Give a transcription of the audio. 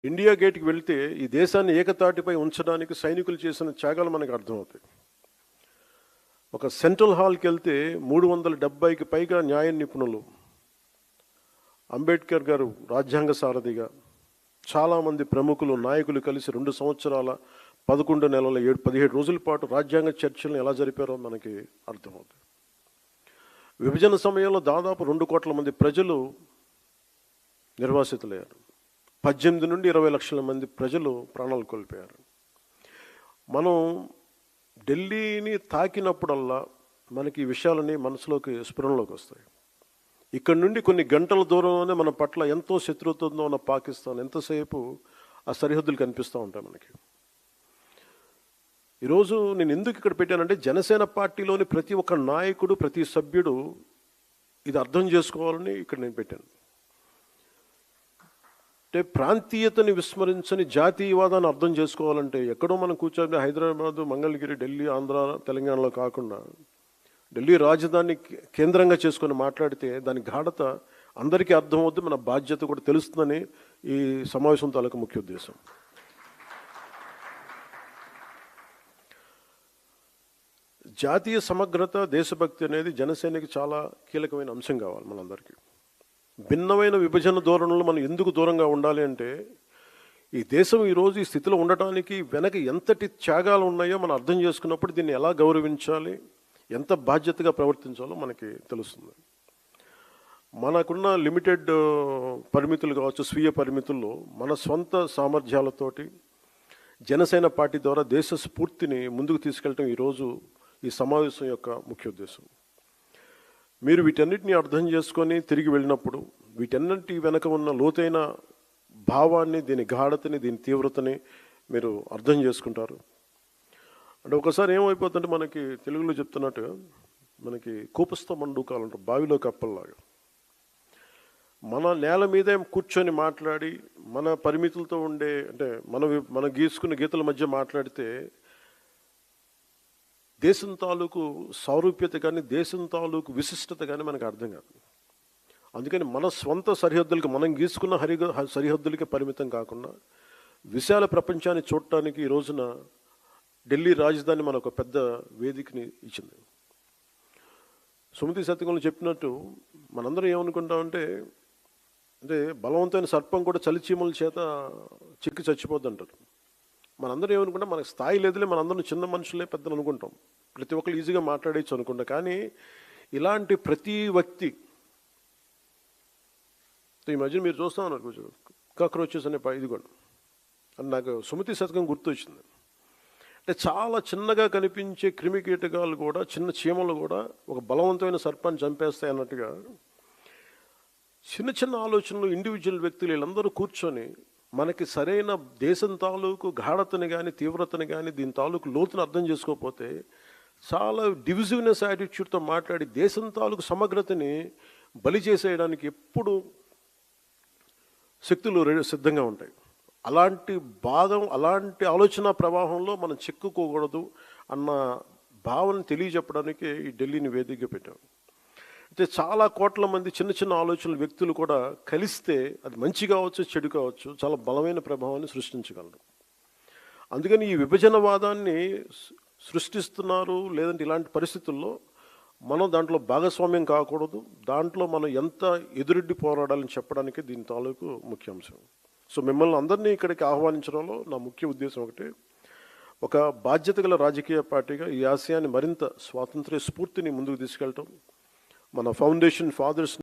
India గేట్కి వెళ్తే ఈ దేశాన్ని ఏకతాటిపై ఉంచడానికి సైనికులు చేసిన త్యాగాలు మనకు అర్థమవుతాయి. ఒక సెంట్రల్ హాల్కి వెళ్తే 370కి పైగా న్యాయ నిపుణులు, అంబేద్కర్ గారు రాజ్యాంగ సారథిగా, చాలామంది ప్రముఖులు నాయకులు కలిసి 2 సంవత్సరాల 11 నెలల 17 రోజుల పాటు రాజ్యాంగ చర్చలను ఎలా జరిపారో మనకి అర్థమవుతుంది. విభజన సమయంలో దాదాపు 2 కోట్ల మంది ప్రజలు నిర్వాసితులయ్యారు. 18 నుండి 20 లక్షల మంది ప్రజలు ప్రాణాలు కోల్పోయారు. మనం ఢిల్లీని తాకినప్పుడల్లా మనకి ఈ విషయాలని మనసులోకి స్ఫురణలోకి వస్తాయి. ఇక్కడ నుండి కొన్ని గంటల దూరంలోనే మన పట్ల ఎంతో శత్రుత్వంతో ఉన్న పాకిస్తాన్ ఎంతసేపు ఆ సరిహద్దులు కనిపిస్తూ ఉంటాయి మనకి. ఈరోజు నేను ఎందుకు ఇక్కడ పెట్టానంటే, జనసేన పార్టీలోని ప్రతి ఒక్క నాయకుడు, ప్రతి సభ్యుడు ఇది అర్థం చేసుకోవాలని ఇక్కడ నేను పెట్టాను. అంటే ప్రాంతీయతని విస్మరించని జాతీయవాదాన్ని అర్థం చేసుకోవాలంటే ఎక్కడో మనం కూర్చొని హైదరాబాదు, మంగళగిరి, ఢిల్లీ, ఆంధ్ర, తెలంగాణలో కాకుండా ఢిల్లీ రాజధాని కేంద్రంగా చేసుకొని మాట్లాడితే దాని గాఢత అందరికీ అర్థమవుతుంది, మన బాధ్యత కూడా తెలుస్తుందని ఈ సమావేశం తాలూకు ముఖ్య ఉద్దేశం. జాతీయ సమగ్రత, దేశభక్తి అనేది జనసేనకి చాలా కీలకమైన అంశం కావాలి మనందరికీ. భిన్నమైన విభజన ధోరణులు మనం ఎందుకు దూరంగా ఉండాలి అంటే, ఈ దేశం ఈరోజు ఈ స్థితిలో ఉండటానికి వెనక ఎంతటి త్యాగాలు ఉన్నాయో మనం అర్థం చేసుకున్నప్పుడు దీన్ని ఎలా గౌరవించాలి, ఎంత బాధ్యతగా ప్రవర్తించాలో మనకి తెలుస్తుంది. మనకున్న లిమిటెడ్ పరిమితులు కావచ్చు, స్వీయ పరిమితుల్లో మన స్వంత సామర్థ్యాలతోటి జనసేన పార్టీ ద్వారా దేశ స్ఫూర్తిని ముందుకు తీసుకెళ్ళటం ఈరోజు ఈ సమావేశం యొక్క ముఖ్య ఉద్దేశం. మీరు వీటన్నిటిని అర్థం చేసుకొని తిరిగి వెళ్ళినప్పుడు వీటన్నిటి వెనక ఉన్న లోతైన భావాన్ని, దీని గాఢతని, దీని తీవ్రతని మీరు అర్థం చేసుకుంటారు. అంటే ఒకసారి ఏమైపోతుందంటే, మనకి తెలుగులో చెప్తున్నట్టు మనకి కోపస్థ మండూకాలు అంటారు, బావిలో కప్పల్లాగా. మన నేల మీదే కూర్చొని మాట్లాడి మన పరిమితులతో ఉండే, అంటే మన గీసుకున్న గీతల మధ్య మాట్లాడితే దేశం తాలూకు సారూప్యత కానీ, దేశం తాలూకు విశిష్టత కానీ మనకు అర్థం కాదు. అందుకని మన స్వంత సరిహద్దులకి, మనం గీసుకున్న సరిహద్దులకి పరిమితం కాకుండా విశాల ప్రపంచాన్ని చూడటానికి ఈ రోజున ఢిల్లీ రాజధాని మనకు ఒక పెద్ద వేదికని ఇచ్చింది. సుమతి శతకంలో చెప్పినట్టు మనందరం ఏమనుకుంటామంటే, అంటే బలవంతమైన సర్పం కూడా చలిచీమల చేత చిక్కి చచ్చిపోద్ది అంటారు. మనందరం ఏమనుకుంటాం, మనకు స్థాయి లేదులే, మనందరం చిన్న మనుషులే పెద్దలు అనుకుంటాం, ప్రతి ఒక్కరు ఈజీగా మాట్లాడేచ్చు అనుకుంటాం. కానీ ఇలాంటి ప్రతి వ్యక్తి, ఈ మధ్య మీరు చూస్తా ఉన్నారు కొంచెం కాక్రోచెస్ అనే ఇది కూడా, అని నాకు సుమతి శతకం గుర్తొచ్చింది. అంటే చాలా చిన్నగా కనిపించే క్రిమి కీటకాలు కూడా, చిన్న చీమలు కూడా ఒక బలవంతమైన సర్పాన్ని చంపేస్తాయి అన్నట్టుగా చిన్న చిన్న ఆలోచనలు ఇండివిజువల్ వ్యక్తులు వీళ్ళందరూ కూర్చొని మనకి సరైన దేశం తాలూకు గాఢతని కానీ, తీవ్రతని కానీ, దీని తాలూకు లోతును అర్థం చేసుకోకపోతే చాలా డివిజివ్నెస్ యాటిట్యూడ్తో మాట్లాడి దేశం తాలూకు సమగ్రతని బలి చేసేయడానికి ఎప్పుడు శక్తులు సిద్ధంగా ఉంటాయి. అలాంటి ఆలోచన ప్రవాహంలో మనం చిక్కుకోకూడదు అన్న భావన తెలియజెప్పడానికి ఈ ఢిల్లీని వేదికగా పెట్టాం. అయితే చాలా కోట్ల మంది చిన్న చిన్న ఆలోచనల వ్యక్తులు కూడా కలిస్తే అది మంచి కావచ్చు, చెడు కావచ్చు, చాలా బలమైన ప్రభావాన్ని సృష్టించగలరు. అందుకని ఈ విభజనవాదాన్ని సృష్టిస్తున్నారు, లేదంటే ఇలాంటి పరిస్థితుల్లో మనం దాంట్లో భాగస్వామ్యం కాకూడదు, దాంట్లో మనం ఎంత ఎదురెడ్డి పోరాడాలని చెప్పడానికి దీని తాలూకు ముఖ్య అంశం. సో మిమ్మల్ని అందరినీ ఇక్కడికి ఆహ్వానించడంలో నా ముఖ్య ఉద్దేశం ఒకటి, ఒక బాధ్యత గల రాజకీయ పార్టీగా ఈ ఆశయాన్ని మరింత స్వాతంత్ర్య స్ఫూర్తిని ముందుకు తీసుకెళ్ళటం, మన ఫౌండేషన్ ఫాదర్స్